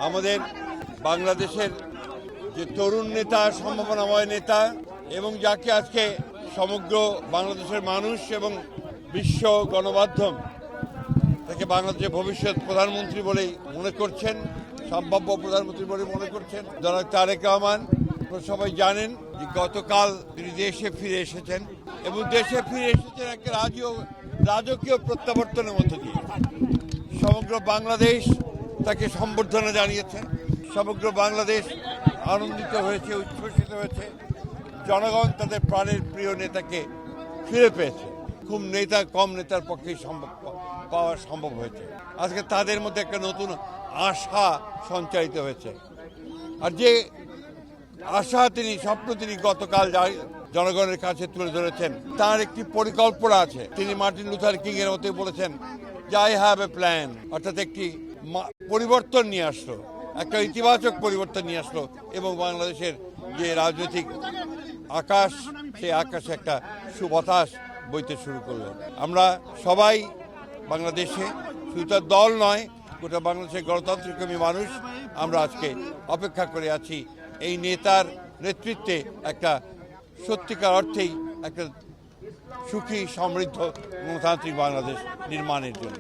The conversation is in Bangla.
আমাদের বাংলাদেশের যে তরুণ নেতা, সম্ভাবনাময় নেতা এবং যাকে আজকে সমগ্র বাংলাদেশের মানুষ এবং বিশ্ব গণমাধ্যম তাকে বাংলাদেশের ভবিষ্যৎ প্রধানমন্ত্রী বলেই মনে করছেন, সম্ভাব্য প্রধানমন্ত্রী বলে মনে করছেন জনাব তারেক রহমান। সবাই জানেন যে গতকাল তিনি দেশে ফিরে এসেছেন এবং দেশে ফিরে এসেছেন একটা রাজকীয় প্রত্যাবর্তনের মধ্য দিয়ে। সমগ্র বাংলাদেশ তাকে সম্বর্ধনা জানিয়েছে, সমগ্র বাংলাদেশ আনন্দিত হয়েছে, উচ্ছ্বসিত হয়েছে। জনগণ তাদের প্রাণের প্রিয় নেতাকে ফিরে পেয়েছে। খুব কম নেতার পক্ষেই পাওয়া সম্ভব হয়েছে। আজকে তাদের মধ্যে একটা নতুন আশা সঞ্চারিত হয়েছে। আর যে আশা স্বপ্ন তিনি গতকাল জনগণের কাছে তুলে ধরেছেন, তার একটি পরিকল্পনা আছে। তিনি মার্টিন লুথার কিং এর মতোই বলেছেন যে আই হ্যাভ এ প্ল্যান, অর্থাৎ একটি পরিবর্তন নিয়ে আসলো, একটা ইতিবাচক পরিবর্তন নিয়ে আসলো এবং বাংলাদেশের যে রাজনৈতিক আকাশ, সেই আকাশে একটা সুবাতাস বইতে শুরু করলো। আমরা সবাই বাংলাদেশে, শুধু তার দল নয়, গোটা বাংলাদেশের গণতান্ত্রিক মানুষ আমরা আজকে অপেক্ষা করে আছি এই নেতার নেতৃত্বে একটা সত্যিকার অর্থেই একটা সুখী, সমৃদ্ধ গণতান্ত্রিক বাংলাদেশ নির্মাণের জন্য।